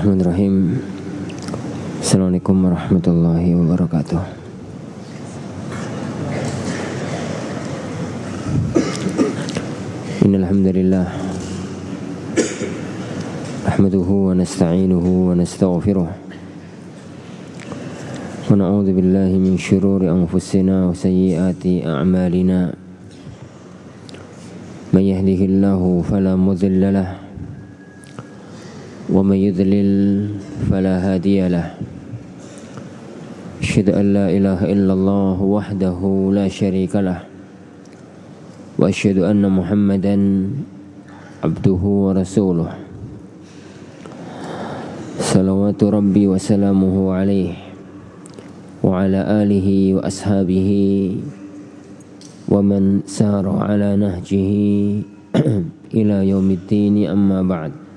Bismillahirrahmanirrahim. Assalamualaikum warahmatullahi wabarakatuh. Innal hamdalillah nahmaduhu wa nasta'inuhu wa nastaghfiruh wa na'udzu billahi min shururi anfusina wa sayyiati a'malina. May yahdihillahu fala mudilla lahu ومن يضلل فلا هادي له أشهد أن لا إله إلا الله وحده لا شريك له وأشهد أن محمدا عبده ورسوله صلوات ربي وسلامه عليه وعلى آله وأصحابه ومن سار على نهجه إلى يوم الدين. أما بعد.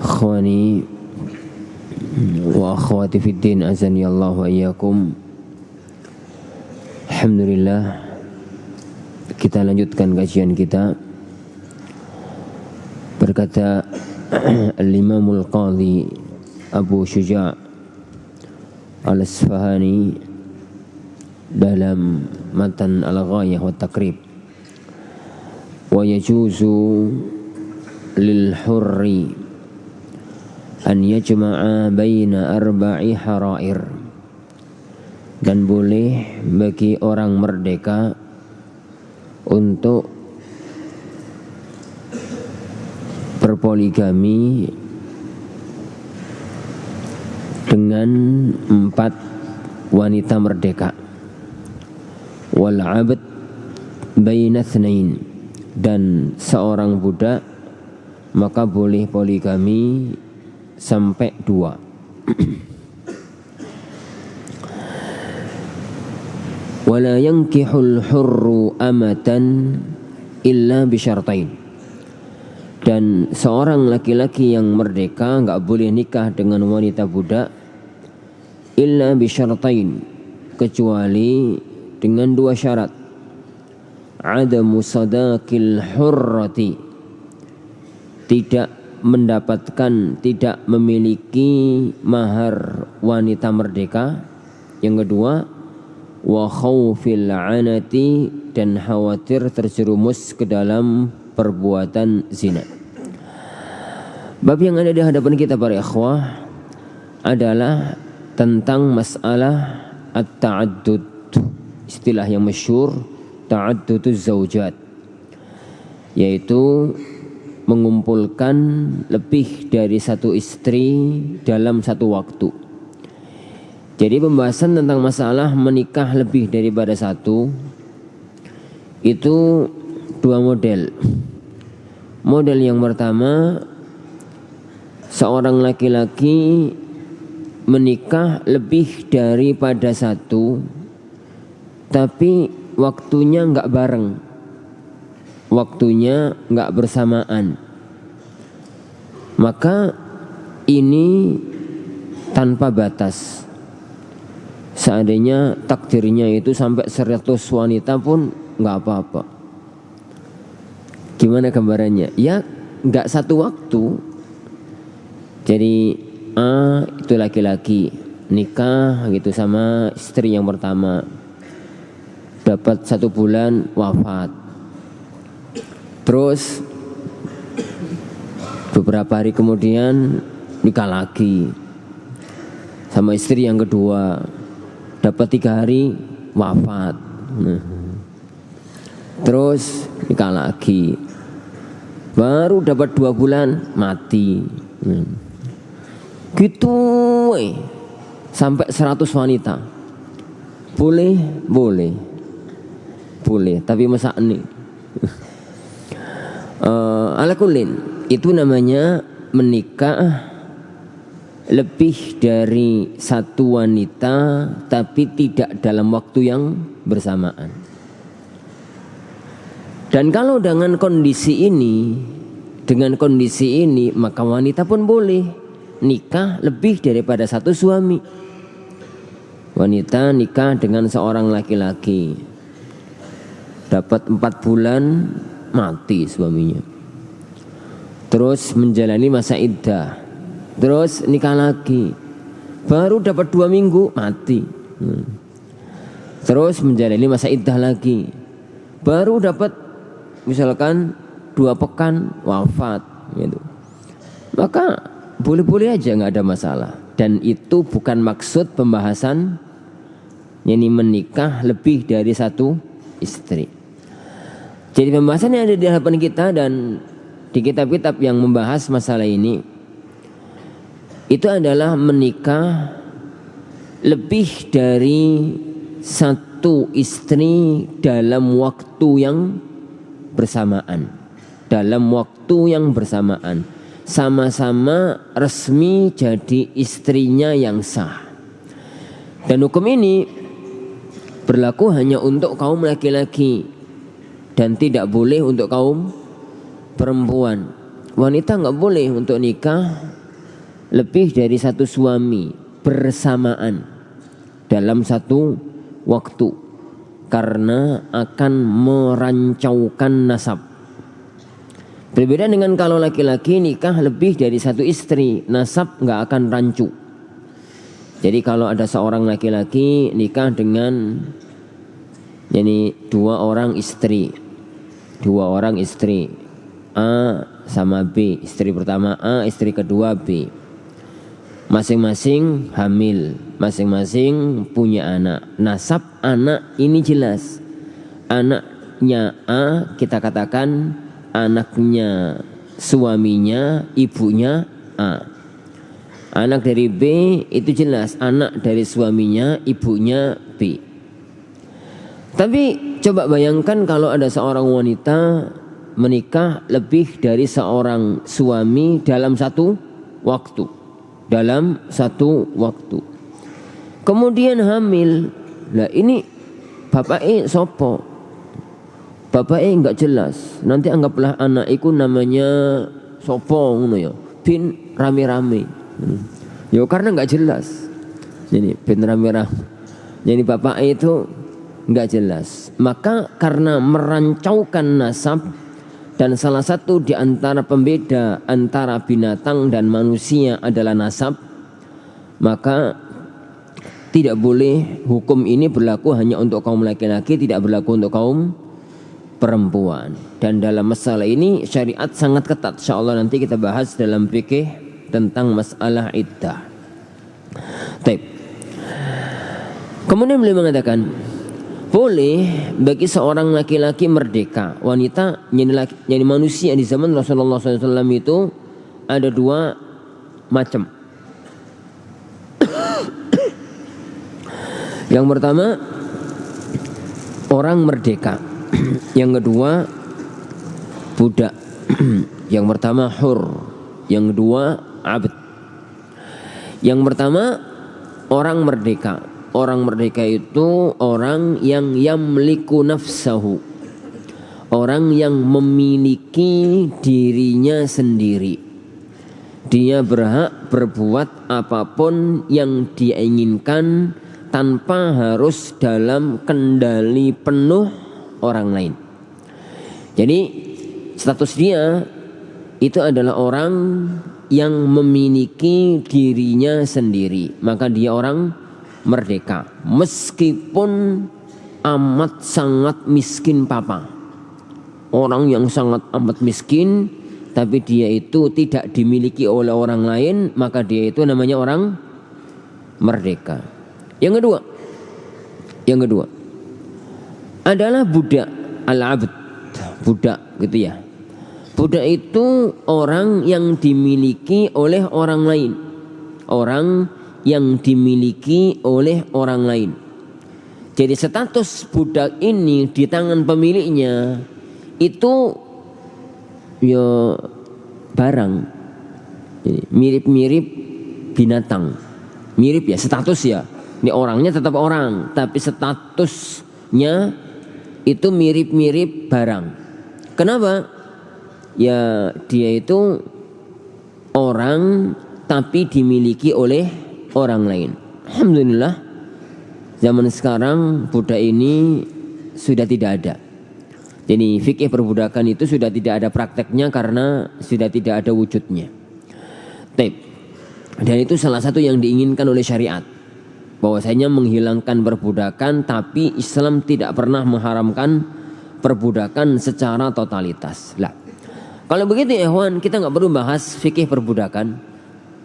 Akhwani wa akhwati fid din, azani Allah wa iyyakum. Alhamdulillah, kita lanjutkan kajian kita. Berkata Al-Imamul Qadhi Abu Syuja' Al-Asfahani dalam matan Al-Ghayah wa Taqrib, wa yajuzu lil hurri an yajma'a baina arba'i harair, dan boleh bagi orang merdeka untuk berpoligami dengan 4 wanita merdeka. Wal 'abd baina itsnain, dan seorang budak maka boleh poligami sampai 2. Wala yankihul hurru amatan illa bisyartain, dan seorang laki-laki yang merdeka enggak boleh nikah dengan wanita budak illa bisyartain, kecuali dengan 2 syarat. Adamu sadaqil hurrati, tidak memiliki mahar wanita merdeka. Yang kedua, wa khaufil anati, dan khawatir terjerumus ke dalam perbuatan zina. Bab yang ada di hadapan kita para ikhwah adalah tentang masalah at-ta'addud, istilah yang masyhur ta'adduduz zaujat, yaitu mengumpulkan lebih dari 1 istri dalam 1 waktu. Jadi pembahasan tentang masalah menikah lebih daripada 1 itu 2 model. Model yang pertama, seorang laki-laki menikah lebih daripada 1 tapi waktunya enggak bareng, waktunya enggak bersamaan. Maka ini tanpa batas. Seandainya takdirnya itu sampai 100 wanita pun enggak apa-apa. Gimana gambarannya? Ya enggak 1 waktu. Jadi A itu laki-laki nikah gitu sama istri yang pertama, dapat 1 bulan wafat. Terus beberapa hari kemudian nikah lagi sama istri yang kedua, dapat 3 hari wafat. Terus nikah lagi, baru dapat 2 bulan mati. Gitu sampai 100 wanita. Boleh, tapi masa ini ala kullin, itu namanya menikah lebih dari 1 wanita tapi tidak dalam waktu yang bersamaan. Dan kalau dengan kondisi ini maka wanita pun boleh nikah lebih daripada 1 suami. Wanita nikah dengan seorang laki-laki, dapat 4 bulan mati suaminya. terus menjalani masa iddah, terus nikah lagi, baru dapat 2 minggu mati. Terus menjalani masa iddah lagi, baru dapat misalkan 2 pekan wafat gitu. Maka boleh-boleh aja, nggak ada masalah. Dan itu bukan maksud pembahasan yakni menikah lebih dari 1 istri. Jadi pembahasan yang ada di hadapan kita dan di kitab-kitab yang membahas masalah ini itu adalah menikah lebih dari 1 istri dalam waktu yang bersamaan. Dalam waktu yang bersamaan, sama-sama resmi jadi istrinya yang sah. Dan hukum ini berlaku hanya untuk kaum laki-laki dan tidak boleh untuk kaum perempuan. Wanita nggak boleh untuk nikah lebih dari 1 suami bersamaan dalam 1 waktu, karena akan merancaukan nasab. Berbeda dengan kalau laki-laki nikah lebih dari 1 istri, nasab nggak akan rancu. Jadi kalau ada seorang laki-laki nikah dengan yani 2 orang istri, A sama B, istri pertama A, istri kedua B, masing-masing hamil, masing-masing punya anak. Nasab anak ini jelas, anaknya A kita katakan anaknya suaminya ibunya A. Anak dari B itu jelas anak dari suaminya ibunya B. Tapi coba bayangkan kalau ada seorang wanita menikah lebih dari seorang suami dalam 1 waktu. Kemudian hamil. Lah ini bapake sopo? Bapake enggak jelas. Nanti anggaplah anak iku namanya sopo ngono ya. Bin rame-rame. Ya karena enggak jelas. Jadi bin rame-rame. Jadi bapake itu enggak jelas. Maka karena merancaukan nasab, dan salah satu di antara pembeda antara binatang dan manusia adalah nasab, maka tidak boleh hukum ini berlaku hanya untuk kaum laki-laki, tidak berlaku untuk kaum perempuan. Dan dalam masalah ini syariat sangat ketat. Insyaallah nanti kita bahas dalam fikih tentang masalah iddah. Baik. Kemudian beliau mengatakan, boleh bagi seorang laki-laki merdeka. Wanita yang manusia di zaman Rasulullah SAW itu ada 2 macam. Yang pertama orang merdeka. Yang kedua budak. Yang pertama hur. Yang kedua abd. Yang pertama orang merdeka. Orang merdeka itu orang yang yamliku nafsahu, orang yang memiliki dirinya sendiri. Dia berhak berbuat apapun yang dia inginkan tanpa harus dalam kendali penuh orang lain. Jadi status dia itu adalah orang yang memiliki dirinya sendiri, maka dia orang merdeka, meskipun amat sangat miskin papa. Orang yang sangat amat miskin, tapi dia itu tidak dimiliki oleh orang lain, maka dia itu namanya orang merdeka. Yang kedua adalah budak, al-abd, budak gitu ya. Budak itu orang yang dimiliki oleh orang lain, orang yang dimiliki oleh orang lain. Jadi status budak ini di tangan pemiliknya itu ya barang, jadi mirip-mirip binatang, mirip ya status ya. Ini orangnya tetap orang, tapi statusnya itu mirip-mirip barang. Kenapa? Ya dia itu orang tapi dimiliki oleh orang lain. Alhamdulillah zaman sekarang budak ini sudah tidak ada. Jadi fikih perbudakan itu sudah tidak ada prakteknya karena sudah tidak ada wujudnya. Dan itu salah satu yang diinginkan oleh syariat, bahwasanya menghilangkan perbudakan, tapi Islam tidak pernah mengharamkan perbudakan secara totalitas. Lah, kalau begitu ya ikhwan, kita nggak perlu bahas fikih perbudakan.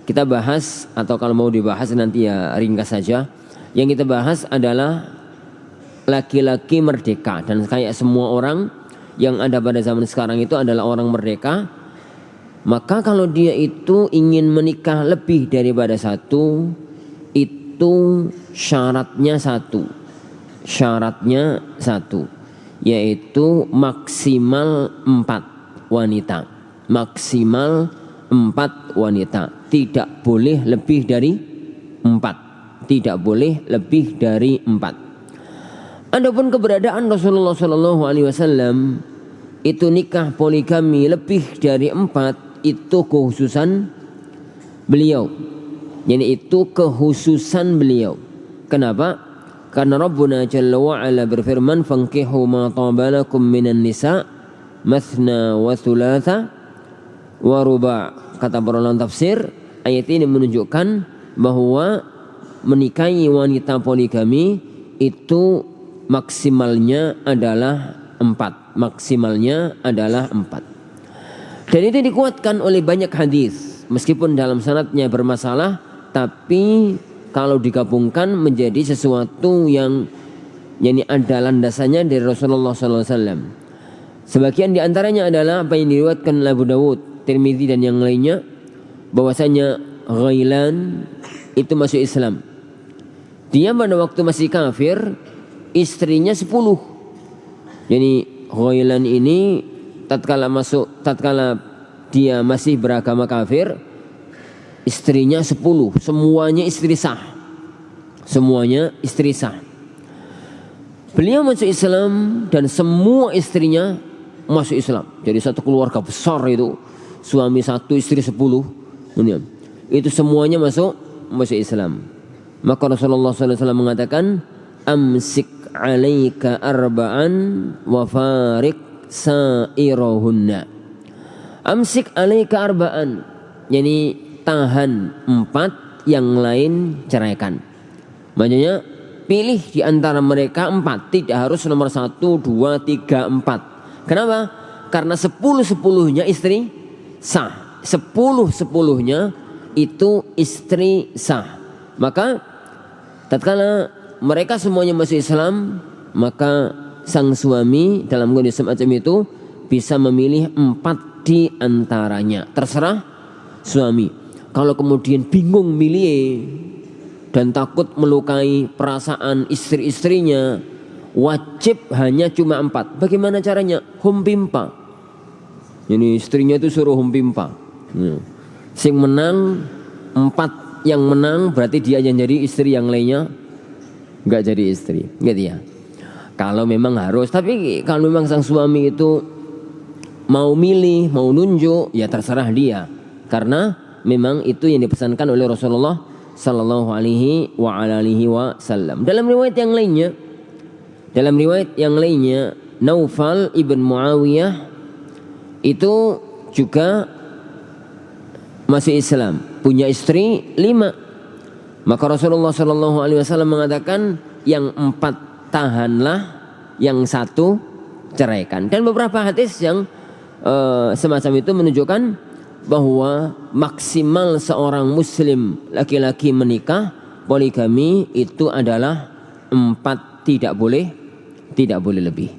Kita bahas, atau kalau mau dibahas nanti ya ringkas saja. Yang kita bahas adalah laki-laki merdeka, dan kayak semua orang yang ada pada zaman sekarang itu adalah orang merdeka. Maka kalau dia itu ingin menikah lebih daripada satu, itu syaratnya satu, yaitu maksimal 4 wanita. Maksimal 4 wanita, tidak boleh lebih dari 4. Tidak boleh lebih dari 4. Adapun keberadaan Rasulullah SAW itu nikah poligami lebih dari 4, itu kekhususan beliau. Jadi itu kekhususan beliau. Kenapa? Karena Rabbuna Jalla wa'ala berfirman, fankihu ma tabalakum minan nisa mathna wa thulatha wa ruba'. Kata para ulama tafsir, ayat ini menunjukkan bahwa menikahi wanita poligami itu maksimalnya adalah 4. Maksimalnya adalah 4. Dan itu dikuatkan oleh banyak hadis. Meskipun dalam sanadnya bermasalah, tapi kalau digabungkan menjadi sesuatu yang ada landasannya dari Rasulullah SAW. Sebagian diantaranya adalah apa yang diriwayatkan oleh Abu Dawud, Tirmidzi dan yang lainnya, bahwasanya Ghailan itu masuk Islam. Dia pada waktu masih kafir, istrinya 10. Jadi Ghailan ini tatkala dia masih beragama kafir, istrinya 10, semuanya istri sah. Semuanya istri sah. Beliau masuk Islam dan semua istrinya masuk Islam. Jadi satu keluarga besar itu, suami 1, istri 10. Itu semuanya masuk Islam. Maka Rasulullah SAW mengatakan, amsik alaika arba'an wa farik sa'irohunna. Amsik alaika arba'an, yani tahan 4, yang lain ceraikan. Maksudnya pilih di antara mereka 4, tidak harus nomor 1, 2, 3, 4. Kenapa? Karena 10-10-nya istri sah. 10-10-nya itu istri sah. Maka tatkala mereka semuanya masuk Islam, maka sang suami dalam kondisi semacam itu bisa memilih 4 di antaranya. Terserah suami. Kalau kemudian bingung milih dan takut melukai perasaan istri-istrinya, wajib hanya cuma 4. Bagaimana caranya? Humpimpa. Jadi istrinya itu suruh humpimpa. Sing menang 4, yang menang berarti dia yang jadi istri, yang lainnya nggak jadi istri, gitu ya. Kalau memang harus, tapi kalau memang sang suami itu mau milih, mau nunjuk, ya terserah dia. Karena memang itu yang dipesankan oleh Rasulullah Sallallahu Alaihi Wasallam. Dalam riwayat yang lainnya, Naufal ibn Muawiyah itu juga masih Islam, punya istri 5. Maka Rasulullah Sallallahu Alaihi Wasallam mengatakan, yang 4 tahanlah, yang 1 ceraikan. Dan beberapa hadis yang semacam itu menunjukkan bahwa maksimal seorang muslim laki-laki menikah poligami itu adalah 4, tidak boleh lebih.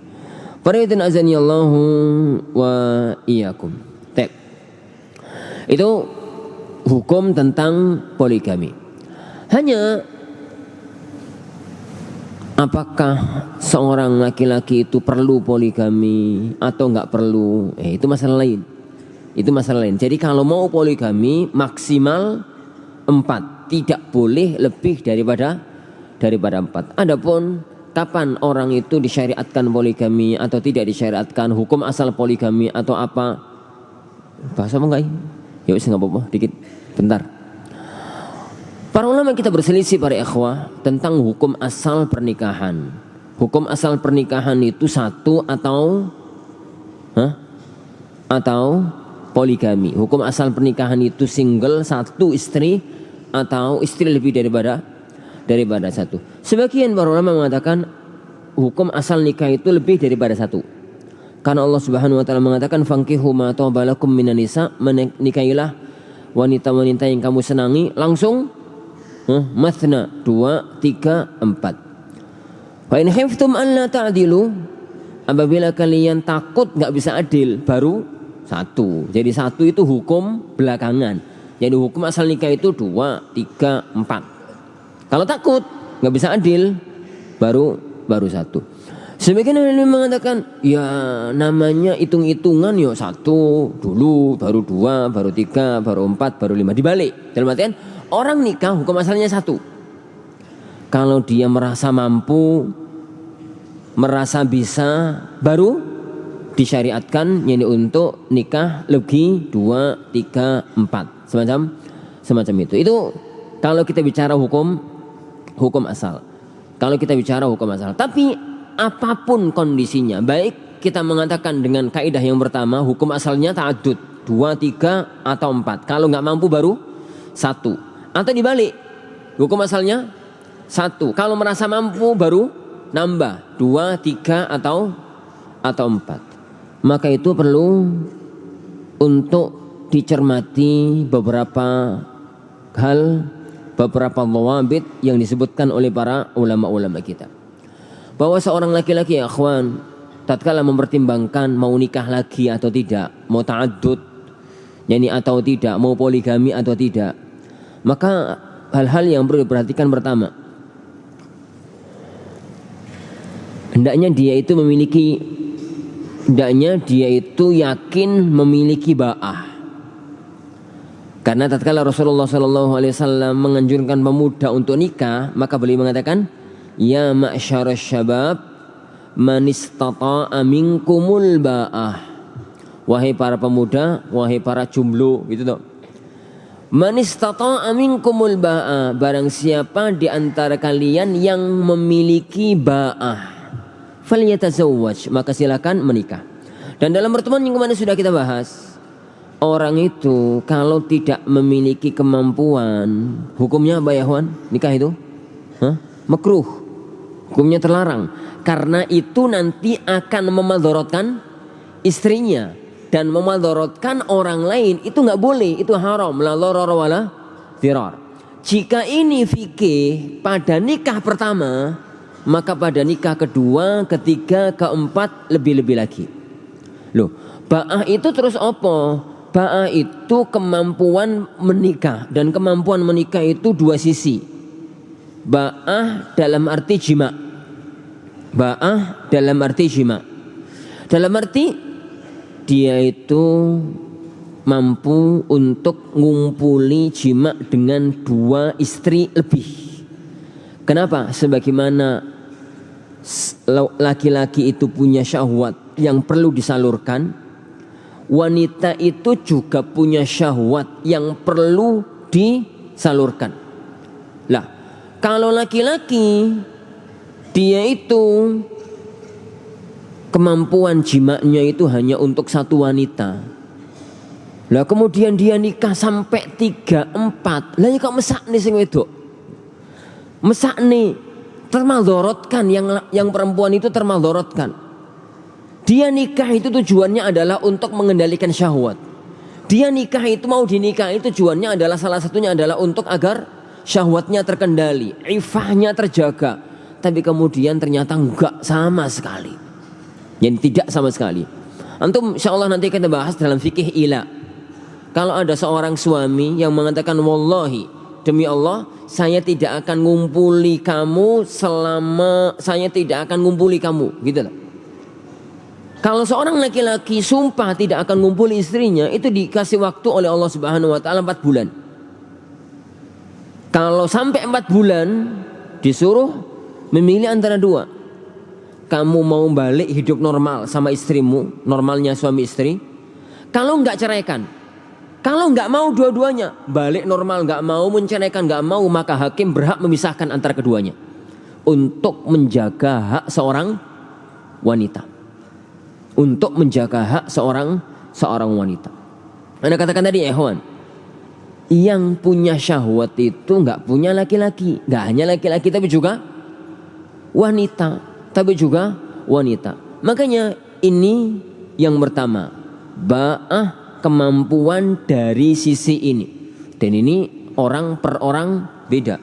Para hadirin azanillahu wa iyyakum. Itu hukum tentang poligami. Hanya apakah seorang laki-laki itu perlu poligami atau enggak perlu? Itu masalah lain. Jadi kalau mau poligami maksimal 4, tidak boleh lebih daripada 4. Adapun kapan orang itu disyariatkan poligami atau tidak disyariatkan, hukum asal poligami atau apa, bahasa apa enggak? Ya wis enggak apa-apa, dikit, bentar. Para ulama kita berselisih para ikhwah tentang hukum asal pernikahan. Hukum asal pernikahan itu 1 atau atau poligami. Hukum asal pernikahan itu single, satu istri, atau istri lebih daripada satu. Sebagian para ulama mengatakan hukum asal nikah itu lebih daripada satu. Karena Allah Subhanahu wa taala mengatakan fankihu ma taba lakum minan nisa, menikahilah wanita-wanita yang kamu senangi langsung mathna 2, 3, 4. Fa in khiftum alla ta'dilu, apabila kalian takut enggak bisa adil, baru satu. Jadi satu itu hukum belakangan. Jadi hukum asal nikah itu 2, 3, 4. Kalau takut enggak bisa adil, baru satu. Sebagian orang mengatakan ya namanya hitung-hitungan ya satu dulu, baru 2, baru 3, baru 4, baru 5, dibalik. Dalam artian orang nikah hukum asalnya satu. Kalau dia merasa mampu, merasa bisa, baru disyariatkan yani untuk nikah lebih 2, 3, 4. Semacam itu. Itu kalau kita bicara hukum asal. Kalau kita bicara hukum asal. Tapi apapun kondisinya, baik kita mengatakan dengan kaidah yang pertama hukum asalnya ta'addud 2, 3 atau 4. Kalau nggak mampu baru 1. Atau dibalik, hukum asalnya 1. Kalau merasa mampu baru nambah 2, 3 atau 4. Maka itu perlu untuk dicermati beberapa hal, beberapa dhawabit yang disebutkan oleh para ulama-ulama kita. Bahwa seorang laki-laki ya akhwan, tatkala mempertimbangkan mau nikah lagi atau tidak, mau ta'addud yani atau tidak, mau poligami atau tidak, maka hal-hal yang perlu diperhatikan pertama, hendaknya dia itu yakin memiliki ba'ah. Karena tatkala Rasulullah SAW menganjurkan pemuda untuk nikah, maka beliau mengatakan, ya ma'syarasy syabab man istata'a minkumul ba'ah. Wahai para pemuda, wahai para jomblo, gitu toh. Man istata'a minkumul ba'ah, barang siapa di antara kalian yang memiliki ba'ah, falyatazawwaj, maka silakan menikah. Dan dalam pertemuan yang kemarin sudah kita bahas, orang itu kalau tidak memiliki kemampuan, hukumnya apa ya Wan? Nikah itu makruh, hukumnya terlarang. Karena itu nanti akan memadorotkan istrinya dan memadorotkan orang lain. Itu nggak boleh, itu haram. La dharar wala dirar. Jika ini fikih pada nikah pertama, maka pada nikah kedua, ketiga, keempat lebih-lebih lagi. Loh, ba'ah itu terus apa? Ba'ah itu kemampuan menikah, dan kemampuan menikah itu dua sisi. Ba'ah dalam arti jima. Ba'ah dalam arti jima. Dalam arti dia itu mampu untuk ngumpuli jima dengan dua istri lebih. Kenapa? Sebagaimana laki-laki itu punya syahwat yang perlu disalurkan, wanita itu juga punya syahwat yang perlu disalurkan. Lah, kalau laki-laki dia itu kemampuan jimanya itu hanya untuk satu wanita. Lah kemudian dia nikah sampai 3, 4. Lah ya kok mesak nih sing wedok. Mesak nih termaldorotkan, yang perempuan itu termaldorotkan. Dia nikah itu tujuannya adalah untuk mengendalikan syahwat. Dia nikah itu mau dinikahi tujuannya adalah salah satunya adalah untuk agar syahwatnya terkendali, ifahnya terjaga. Tapi kemudian ternyata enggak sama sekali. Yang tidak sama sekali. Antum insyaallah nanti kita bahas dalam fikih ila. Kalau ada seorang suami yang mengatakan wallahi demi Allah saya tidak akan ngumpuli kamu selama saya tidak akan ngumpuli kamu, gitu loh. Kalau seorang laki-laki sumpah tidak akan ngumpuli istrinya, itu dikasih waktu oleh Allah Subhanahu wa taala 4 bulan. Kalau sampai 4 bulan disuruh memilih antara dua. Kamu mau balik hidup normal sama istrimu, normalnya suami istri. Kalau enggak ceraikan. Kalau enggak mau dua-duanya, balik normal, enggak mau menceraikan, enggak mau, maka hakim berhak memisahkan antara keduanya untuk menjaga hak seorang wanita. untuk menjaga hak seorang wanita. Anda katakan tadi, ikhwan, yang punya syahwat itu nggak punya laki-laki, nggak hanya laki-laki tapi juga wanita. Makanya ini yang pertama, ba'ah kemampuan dari sisi ini. Dan ini orang per orang beda.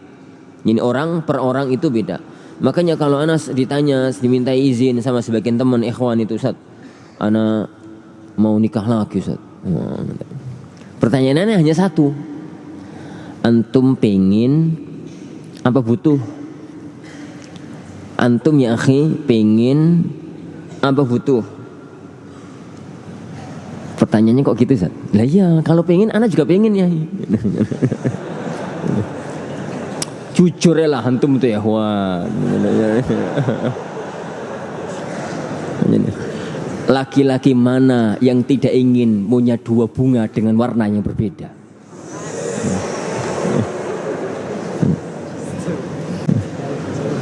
Ini orang per orang itu beda. Makanya kalau Anas ditanya, dimintai izin sama sebagian teman ikhwan itu, Ustaz, Ana mau nikah lagi, Ustaz. Pertanyaannya hanya satu. Antum pengen apa butuh? Antum ya akhi pengen apa butuh? Pertanyaannya kok gitu, Ustaz? Lah iya, kalau pengen Ana juga pengen ya. Jujur ya lah antum tuh ya, Wan. Laki-laki mana yang tidak ingin punya dua bunga dengan warna yang berbeda?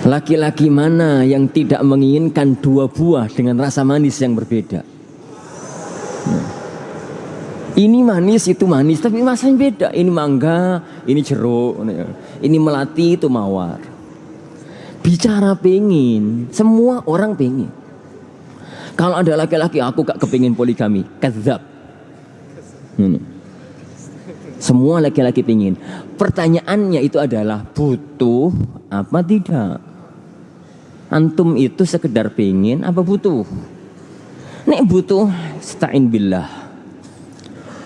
Laki-laki mana yang tidak menginginkan dua buah dengan rasa manis yang berbeda? Ini manis, itu manis, tapi rasanya beda. Ini mangga, ini jeruk, ini melati, itu mawar. Bicara pengen, semua orang pengen. Kalau ada laki-laki, aku gak kepingin poligami, kadzab. Semua laki-laki pengen. Pertanyaannya itu adalah butuh apa tidak? Antum itu sekedar pengen apa butuh? Nek butuh, sta'in billah.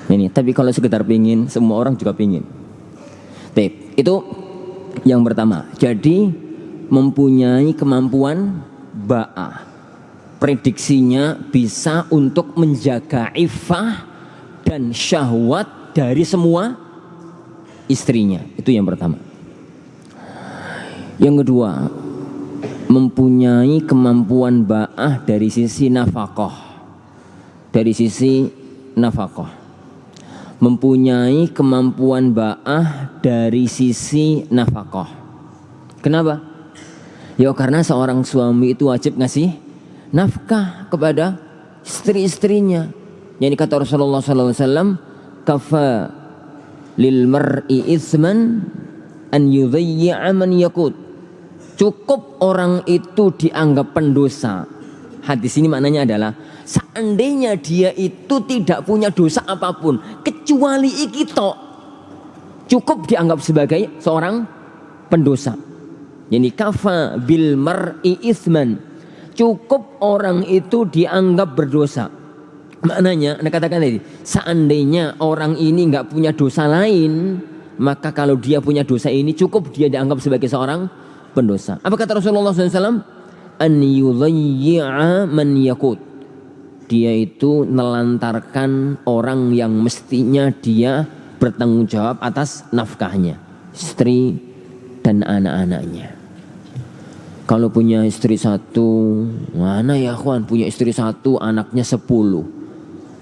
Ini, tapi kalau sekedar pingin, semua orang juga pingin. Itu yang pertama. Jadi mempunyai kemampuan ba'ah. Prediksinya bisa untuk menjaga iffah dan syahwat dari semua istrinya. Itu yang pertama. Yang kedua, mempunyai kemampuan ba'ah dari sisi nafkah. Dari sisi nafkah. Mempunyai kemampuan ba'ah dari sisi nafkah. Kenapa? Ya karena seorang suami itu wajib ngasih nafkah kepada istri-istrinya. Yang kata Rasulullah SAW, kafa lil mar'i itsman an yudhayyi'a man yakut. Cukup orang itu dianggap pendosa. Hadis ini maknanya adalah seandainya dia itu tidak punya dosa apapun kecuali ikito, cukup dianggap sebagai seorang pendosa. Yani kafa bil mar'i itsman, cukup orang itu dianggap berdosa. Maknanya, Anda katakan tadi, seandainya orang ini nggak punya dosa lain, maka kalau dia punya dosa ini cukup dia dianggap sebagai seorang pendosa. Apa kata Rasulullah SAW? An yudhayyi'a man yakut. Dia itu melantarkan orang yang mestinya dia bertanggung jawab atas nafkahnya, istri dan anak-anaknya. Kalau punya istri satu, mana ya kawan, punya istri satu, anaknya 10.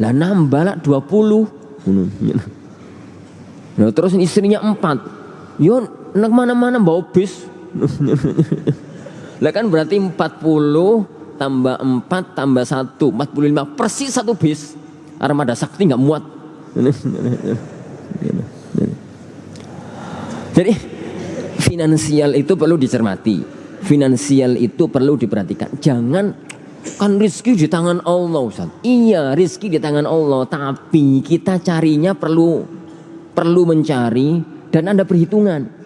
Lah nambah lah 20. Nah, terus istrinya 4. Yo nak mana-mana bawa bis. Lah kan berarti 40 tambah 4 tambah 1 45, persis satu bis. Armada sakti nggak muat. Jadi finansial itu perlu dicermati, finansial itu perlu diperhatikan. Jangan, kan rizki di tangan Allah, Ustaz. Iya, rizki di tangan Allah, tapi kita carinya perlu mencari dan ada perhitungan.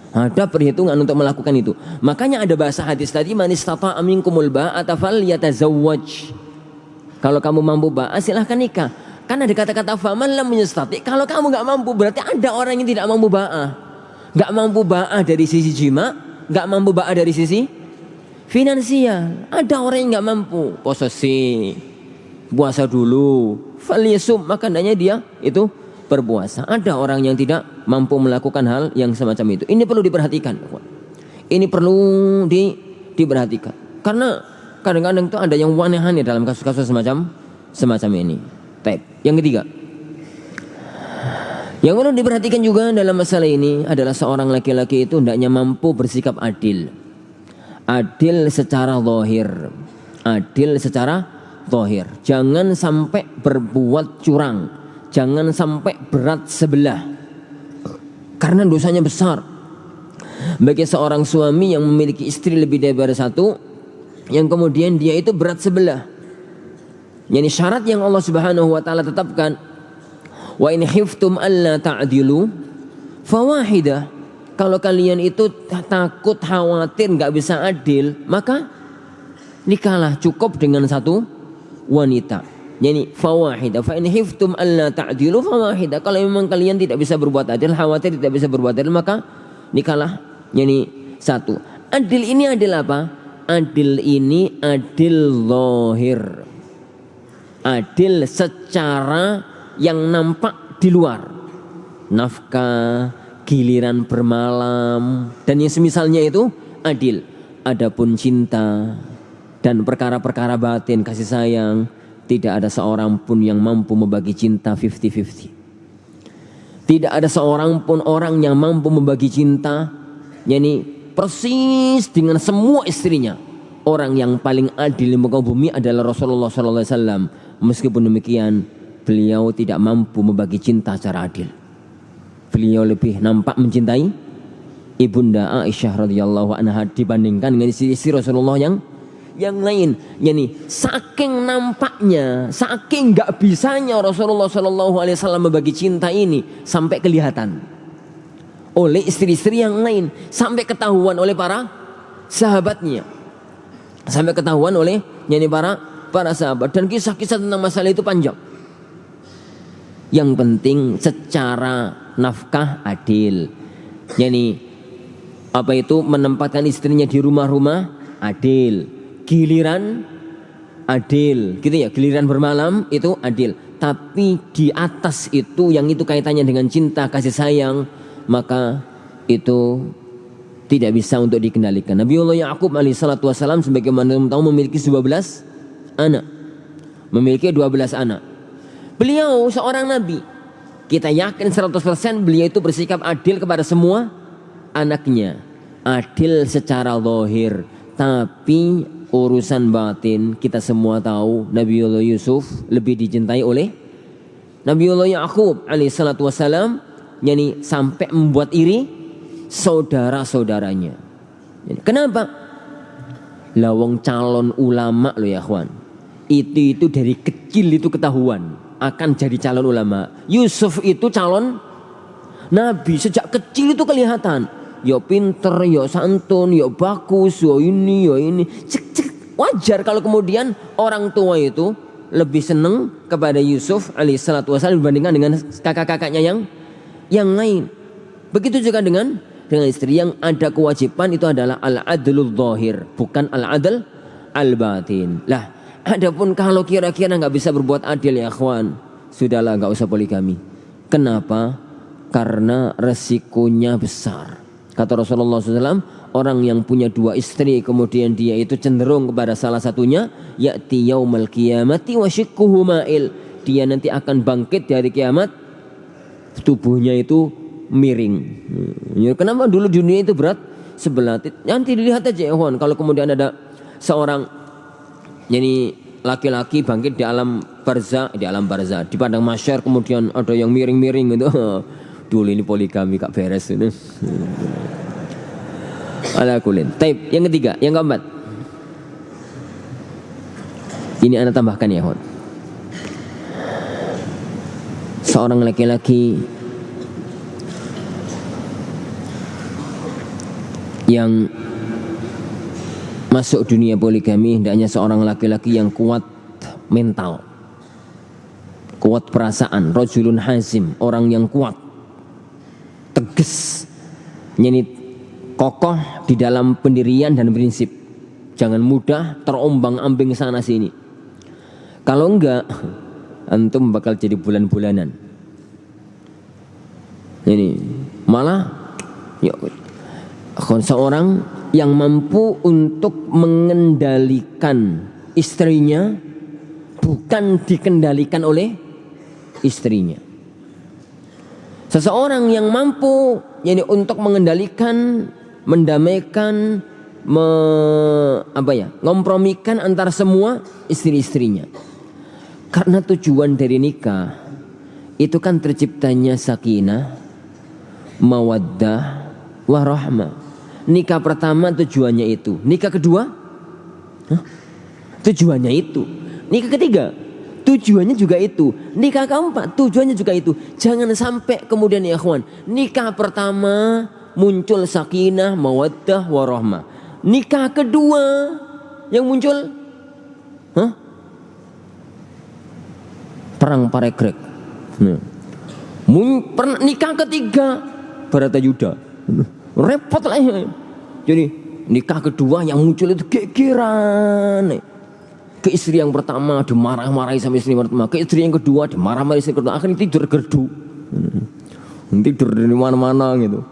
Ada perhitungan untuk melakukan itu. Makanya ada bahasa hadis tadi, man istata'a minkumul ba'ata falyatazawwaj. Kalau kamu mampu ba'ah silahkan nikah. Kan ada kata-kata faman lam yastati'. Kalau kamu enggak mampu, berarti ada orang yang tidak mampu ba'ah. Enggak mampu ba'ah dari sisi jima, enggak mampu ba'ah dari sisi finansial. Ada orang yang enggak mampu posisi, puasa dulu, falyasum, maka hendaknya dia itu berpuasa. Ada orang yang tidak mampu melakukan hal yang semacam itu. Ini perlu diperhatikan. Ini perlu diperhatikan. Karena kadang-kadang itu ada yang aneh-aneh dalam kasus-kasus semacam ini. Yang ketiga, yang perlu diperhatikan juga dalam masalah ini adalah seorang laki-laki itu hendaknya mampu bersikap adil. Adil secara zahir, adil secara zahir. Jangan sampai berbuat curang, jangan sampai berat sebelah, karena dosanya besar. Bagi seorang suami yang memiliki istri lebih daripada satu, yang kemudian dia itu berat sebelah, yani syarat yang Allah Subhanahu wa taala tetapkan, wa in khiftum alla ta'dilu fawahidah. Kalau kalian itu takut, khawatir nggak bisa adil, maka nikahlah, cukup dengan satu wanita. Yani fawahidah. Fa in khiftum alla ta'dilu fawahidah. Kalau memang kalian tidak bisa berbuat adil, khawatir tidak bisa berbuat adil, maka nikahlah, yani satu. Adil ini adil apa? Adil ini adil zahir. Adil secara yang nampak di luar. Nafkah, giliran bermalam, dan yang semisalnya itu adil. Adapun cinta dan perkara-perkara batin, kasih sayang, tidak ada seorang pun yang mampu membagi cinta 50-50. Tidak ada seorang pun orang yang mampu membagi cinta, yakni persis dengan semua istrinya. Orang yang paling adil di muka bumi adalah Rasulullah SAW. Meskipun demikian, beliau tidak mampu membagi cinta secara adil. Beliau lebih nampak mencintai ibunda Aisyah radhiyallahu anha dibandingkan dengan istri Rasulullah yang lain. Yani saking nampaknya, saking nggak bisanya Rasulullah SAW membagi cinta ini sampai kelihatan oleh istri-istri yang lain, sampai ketahuan oleh para sahabatnya, sampai ketahuan oleh yani para sahabat. Dan kisah-kisah tentang masalah itu panjang. Yang penting secara nafkah adil, yani apa itu menempatkan istrinya di rumah-rumah adil, giliran adil, gitu ya, giliran bermalam itu adil. Tapi di atas itu, yang itu kaitannya dengan cinta kasih sayang, maka itu tidak bisa untuk dikendalikan. Nabiullah Ya'qub alaihissalatu wassalam sebagaimana tahu memiliki 12 anak, memiliki 12 anak. Beliau seorang nabi, kita yakin 100% beliau itu bersikap adil kepada semua anaknya, adil secara zahir. Tapi urusan batin kita semua tahu, Nabiullah Yusuf lebih dicintai oleh Nabiullah Ya'qub alaihissalatu wassalam, yani sampai membuat iri saudara-saudaranya. Kenapa? Lawang calon ulama loh ya kawan, itu dari kecil itu ketahuan akan jadi calon ulama. Yusuf itu calon nabi, sejak kecil itu kelihatan. Ya pinter, ya santun, ya bagus, ya ini. Wajar kalau kemudian orang tua itu lebih senang kepada Yusuf alaihissalatu wassalam dibandingkan dengan kakak-kakaknya yang lain. Begitu juga dengan istri, yang ada kewajiban itu adalah al-adlul zahir, bukan al-adl al-batin. Lah, adapun kalau kira-kira nggak bisa berbuat adil ya akhwan, sudahlah nggak usah poligami. Kenapa? Karena resikonya besar. Kata Rasulullah SAW, orang yang punya 2 istri kemudian dia itu cenderung kepada salah satunya, ya'ti yaumal qiyamati wa shiqquhu ma'il. Dia nanti akan bangkit dari kiamat, tubuhnya itu miring. Kenapa? Dulu dunia itu berat sebelah. Nanti dilihat aja ya kawan, kalau kemudian ada seorang yani laki-laki bangkit di alam barzah, di padang mahsyar, kemudian ada yang miring-miring gitu. Dulu ini poligami kak beres ini. Ala kulin. Taib. Yang ketiga, yang keempat. Ini ana tambahkan ya kawan. Seorang laki-laki yang masuk dunia poligami hendaknya seorang laki-laki yang kuat mental, kuat perasaan, rajulun hazim, orang yang kuat, tegas, yani kokoh di dalam pendirian dan prinsip. Jangan mudah terombang-ambing sana sini. Kalau enggak, antum bakal jadi bulan-bulanan. Ini malah seorang yang mampu untuk mengendalikan istrinya, bukan dikendalikan oleh istrinya. Seseorang yang mampu yani untuk mengendalikan, mendamaikan, ngompromikan antara semua istri-istrinya. Karena tujuan dari nikah itu kan terciptanya sakinah, mawaddah, warahmah. Nikah pertama tujuannya itu. Nikah kedua tujuannya itu. Nikah ketiga tujuannya juga itu. Nikah keempat tujuannya juga itu. Jangan sampai kemudian ya ikhwan, nikah pertama muncul sakinah, mawaddah, warahmah. Nikah kedua yang muncul perang paregrek. Nikah ketiga Baratayuda. Repot lah. Jadi nikah kedua yang muncul itu gegeran. Ke istri yang pertama dimarah-marahi sama istri yang pertama, ke istri yang kedua dimarah-marahi istri yang kedua, akhirnya tidur gerdu. Tidur di mana-mana gitu.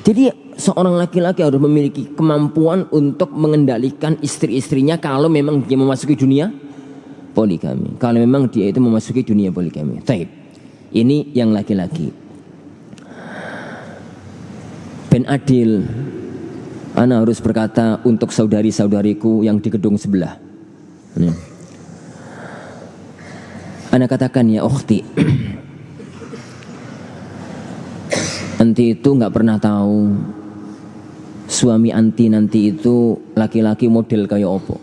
Jadi seorang laki-laki harus memiliki kemampuan untuk mengendalikan istri-istrinya kalau memang dia memasuki dunia poligami. Kalau memang dia itu memasuki dunia poligami. Taib. Ini yang laki-laki. Ben adil, ana harus berkata untuk saudari-saudariku yang di gedung sebelah. Ana katakan ya ukhti, anti itu nggak pernah tahu suami anti nanti itu laki-laki model kayak opo.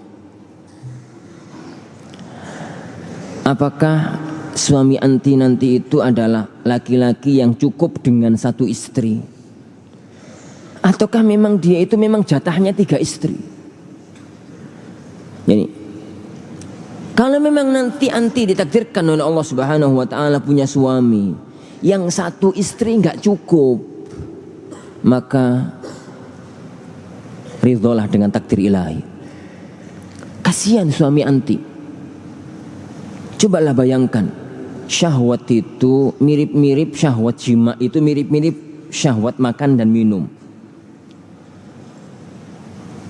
Apakah suami anti nanti itu adalah laki-laki yang cukup dengan satu istri, ataukah memang dia itu memang jatahnya 3 istri? Jadi kalau memang nanti anti ditakdirkan oleh Allah Subhanahu wa taala punya suami yang satu istri nggak cukup, maka ridholah dengan takdir ilahi. Kasihan suami anti. Cobalah bayangkan, syahwat itu mirip-mirip syahwat jima, itu mirip-mirip syahwat makan dan minum.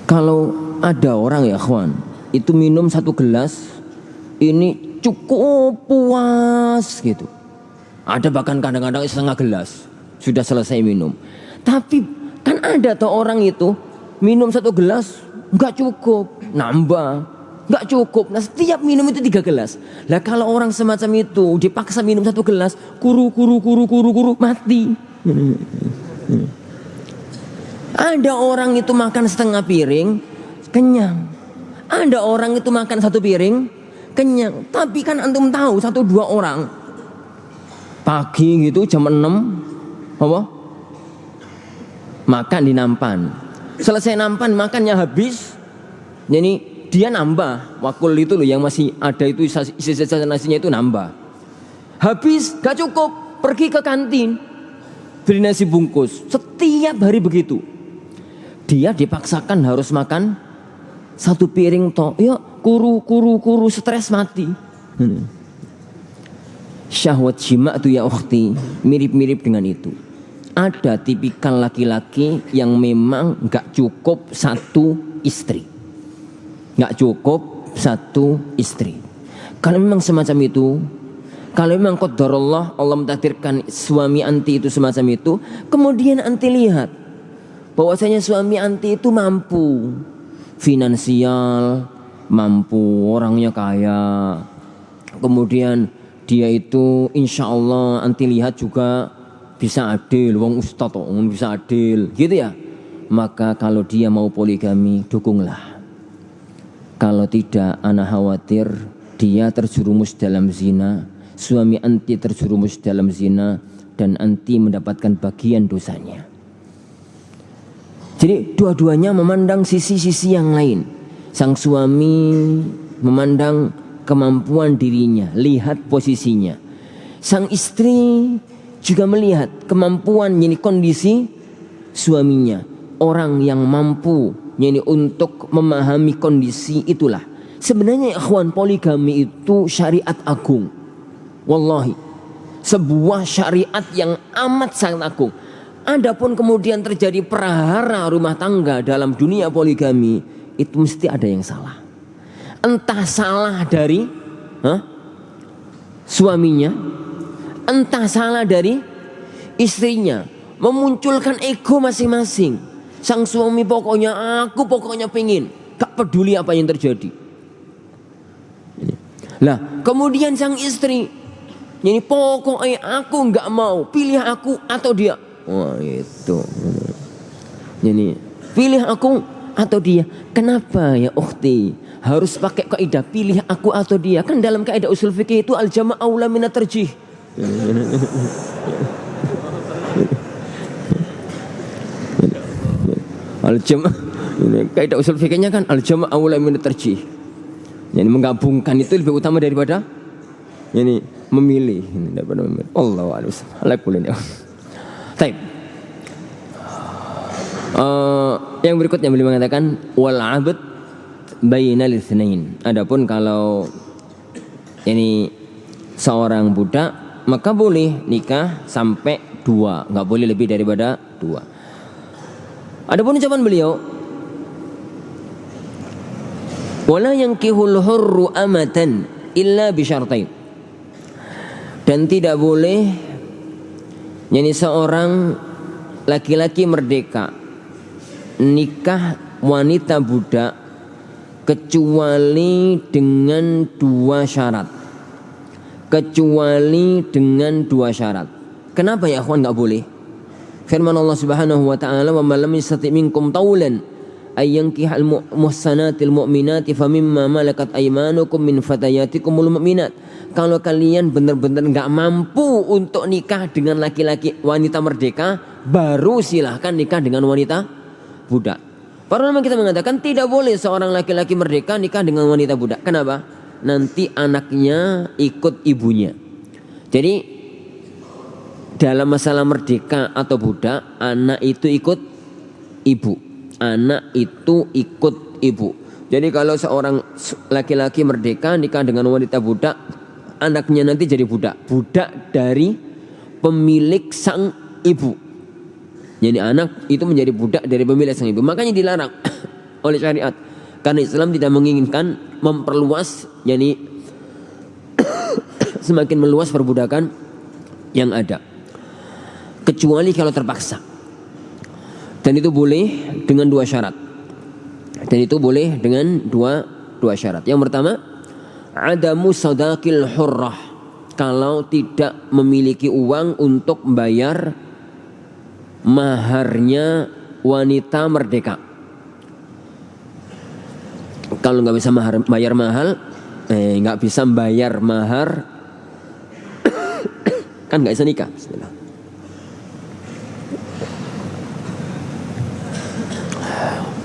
Kalau ada orang ya kawan, itu minum 1 gelas ini cukup puas gitu. Ada bahkan kadang-kadang setengah gelas sudah selesai minum. Tapi kan ada tuh orang itu minum 1 gelas nggak cukup, nambah, nggak cukup. Nah setiap minum itu 3 gelas. Lah kalau orang semacam itu dipaksa minum 1 gelas, kuru mati. Ada orang itu makan setengah piring kenyang. Ada orang itu makan 1 piring kenyang. Tapi kan antum tahu 1-2 orang pagi gitu jam 6 makan di nampan. Selesai nampan makannya habis. Jadi dia nambah wakul itu loh yang masih ada itu sisa nasinya itu nambah. Habis gak cukup, pergi ke kantin beli nasi bungkus. Setiap hari begitu. Dia dipaksakan harus makan 1 piring toh. Ya kuru stres mati. Syahwat jima itu ya ukhti mirip-mirip dengan itu. Ada tipikal laki-laki yang memang gak cukup 1 istri. Gak cukup 1 istri. Kalau memang semacam itu, kalau memang qadarullah Allah mentakdirkan suami anti itu semacam itu, kemudian anti lihat bahwasanya suami anti itu mampu finansial, mampu, orangnya kaya, kemudian dia itu insya Allah anti lihat juga bisa adil, wong ustadz bisa adil, gitu ya. Maka kalau dia mau poligami, dukunglah. Kalau tidak, ana khawatir dia terjerumus dalam zina, suami anti terjerumus dalam zina, dan anti mendapatkan bagian dosanya. Jadi dua-duanya memandang sisi-sisi yang lain. Sang suami memandang kemampuan dirinya, lihat posisinya. Sang istri juga melihat kemampuan, yakni kondisi suaminya. Orang yang mampu yakni untuk memahami kondisi itulah. Sebenarnya ikhwan, poligami itu syariat agung. Wallahi, sebuah syariat yang amat sangat agung. Adapun kemudian terjadi prahara rumah tangga dalam dunia poligami, itu mesti ada yang salah. Entah salah dari suaminya, entah salah dari istrinya, memunculkan ego masing-masing. Sang suami pokoknya pengen, gak peduli apa yang terjadi. Lah kemudian sang istri, ini pokoknya aku nggak mau, pilih aku atau dia. Wah itu. Ini pilih aku atau dia. Kenapa ya ukhti harus pakai kaidah pilih aku atau dia? Kan dalam kaidah usul fikih itu al jama' aula min tarjih. Al jama' kaidah usul fikihnya kan al jama' aula min tarjih. Yani menggabungkan itu lebih utama daripada yani memilih daripada memilih. Allahu a'lam. Baik. Yang berikutnya beliau mengatakan wal 'abd bainal itsnain. Adapun kalau ini seorang budak maka boleh nikah sampai 2, enggak boleh lebih daripada 2. Adapun ucapan beliau wala yankihul hurru amatan illa bi syartain. Dan tidak boleh yani seorang laki-laki merdeka nikah wanita budak kecuali dengan 2 syarat. Kecuali dengan 2 syarat. Kenapa ya akhwan enggak boleh? Firman Allah Subhanahu wa taala, "Wa man lam yastati minkum tawlan ay yankihal muhsanatil mu'minati famimma malakat aymanukum min fatayatikumul mu'minat." Kalau kalian benar-benar enggak mampu untuk nikah dengan laki-laki wanita merdeka, baru silahkan nikah dengan wanita budak. Para ulama kita mengatakan tidak boleh seorang laki-laki merdeka nikah dengan wanita budak. Kenapa? Nanti anaknya ikut ibunya. Jadi dalam masalah merdeka atau budak, anak itu ikut ibu. Anak itu ikut ibu. Jadi kalau seorang laki-laki merdeka nikah dengan wanita budak, anaknya nanti jadi budak. Budak dari pemilik sang ibu. Jadi anak itu menjadi budak dari pemilik sang ibu. Makanya dilarang oleh syariat. Karena Islam tidak menginginkan memperluas, yani semakin meluas perbudakan yang ada. Kecuali kalau terpaksa. Dan itu boleh dengan 2 syarat. Dan itu boleh dengan dua syarat. Yang pertama, adamu sadaqil hurrah. Kalau tidak memiliki uang untuk membayar maharnya wanita merdeka. Kalau nggak bisa bayar mahal, nggak bisa bayar mahar, kan nggak bisa nikah. Bismillah.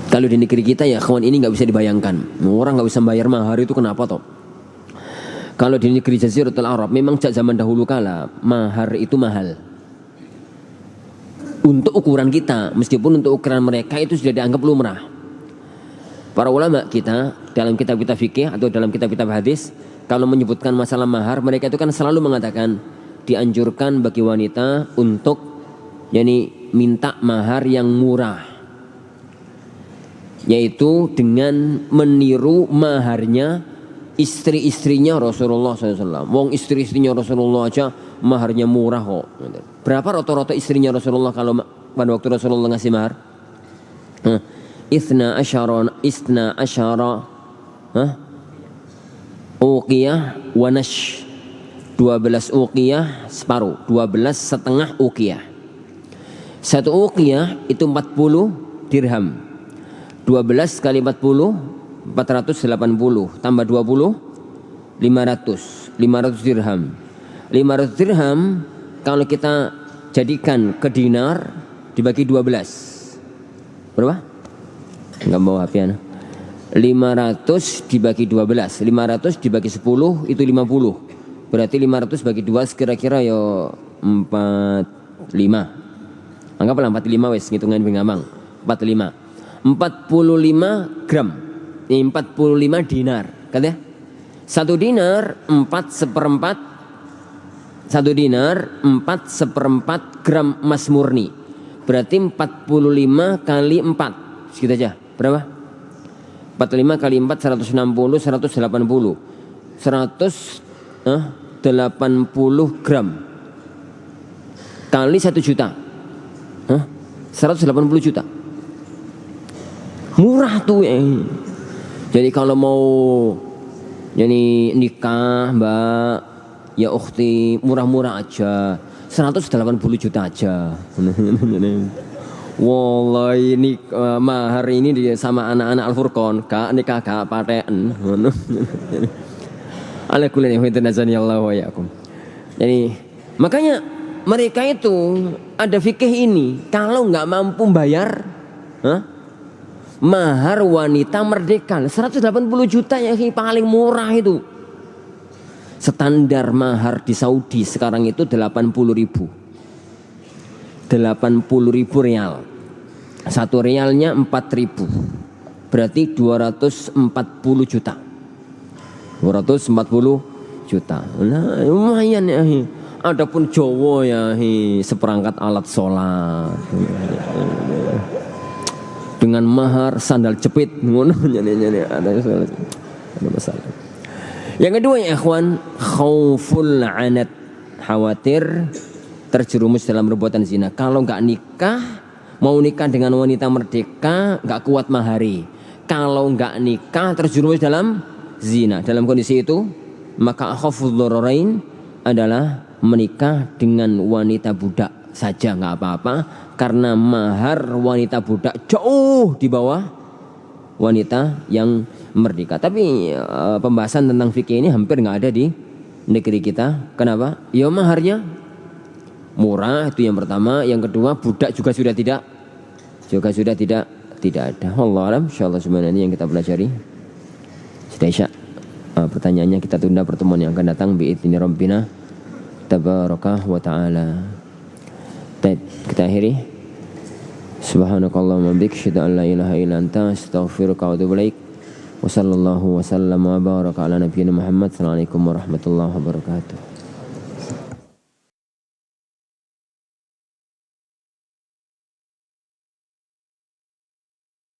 Kalau di negeri kita ya kawan ini nggak bisa dibayangkan. Orang nggak bisa bayar mahar itu kenapa toh? Kalau di negeri Jaziratul Arab memang sejak zaman dahulu kala mahar itu mahal. Untuk ukuran kita, meskipun untuk ukuran mereka itu sudah dianggap lumrah. Para ulama kita dalam kitab-kitab fikih atau dalam kitab-kitab hadis kalau menyebutkan masalah mahar, mereka itu kan selalu mengatakan dianjurkan bagi wanita untuk yani minta mahar yang murah, yaitu dengan meniru maharnya istri-istrinya Rasulullah SAW. Wong istri-istrinya Rasulullah aja maharnya murah kok. Berapa rata-rata istrinya Rasulullah kalau pada waktu Rasulullah ngasih mahar? Isna asyara uqiyah wa nash. 12 uqiyah separuh, 12 setengah uqiyah. 1 uqiyah itu 40 dirham. 12 kali 40 480 tambah 20 500 dirham. 500 dirham kalau kita jadikan ke dinar dibagi 12. Berapa? Enggak bawa HP ana. 500 dibagi 12. 500 dibagi 10 itu 50. Berarti 500 bagi 2 kira-kira ya 45. Anggaplah 45 wes ngitungan bengamang. 45. 45 gram. Ini 45 dinar. Kan ya? 1 dinar 4/4. 1 dinar 4/4 gram emas murni. Berarti 45 kali 4. Segitu aja. Berapa? 45 kali 4 160 180. 180 gram kali 1 juta. 180 juta. Murah tuh Jadi kalau mau jadi nikah mbak, ya ukhti, murah-murah aja, 180 juta aja. Wallahi ini mahar ini dia sama anak-anak Al-Furqan, kak nikah kak paten. Ala kulli Allah wa yakum. Jadi makanya mereka itu ada fikih ini, kalau nggak mampu bayar mahar wanita merdeka 180 juta yang paling murah itu. Standar mahar di Saudi sekarang itu 80 ribu rial. 1 rialnya 4 ribu, berarti 240 juta. 240 juta. Nah, lumayan ya. Adapun Jawa ya seperangkat alat sholat dengan mahar sandal jepit ngono ada masalah. Yang kedua ya ikhwan, khauful anat, khawatir terjerumus dalam perbuatan zina. Kalau nggak nikah, mau nikah dengan wanita merdeka nggak kuat mahari. Kalau nggak nikah terjerumus dalam zina. Dalam kondisi itu maka khauful dhararain adalah menikah dengan wanita budak saja nggak apa-apa, karena mahar wanita budak jauh di bawah wanita yang merdeka. Tapi pembahasan tentang fikih ini hampir nggak ada di negeri kita. Kenapa? Ya maharnya murah, itu yang pertama. Yang kedua, budak juga sudah tidak ada. Allah alam. Insyaallah semuanya ini yang kita pelajari. Sudah isya. Pertanyaannya kita tunda pertemuan yang akan datang bi'idzni rabbina tabaraka wa ta'ala. Kita akhiri. Subhanakallahumma bihamdika asyhadu an la ilaha illa anta astaghfiruka wa atubu ilaik. Wa sallallahu wa sallam wa baraka ala nabiyyina Muhammad. Assalamualaikum warahmatullahi wabarakatuh.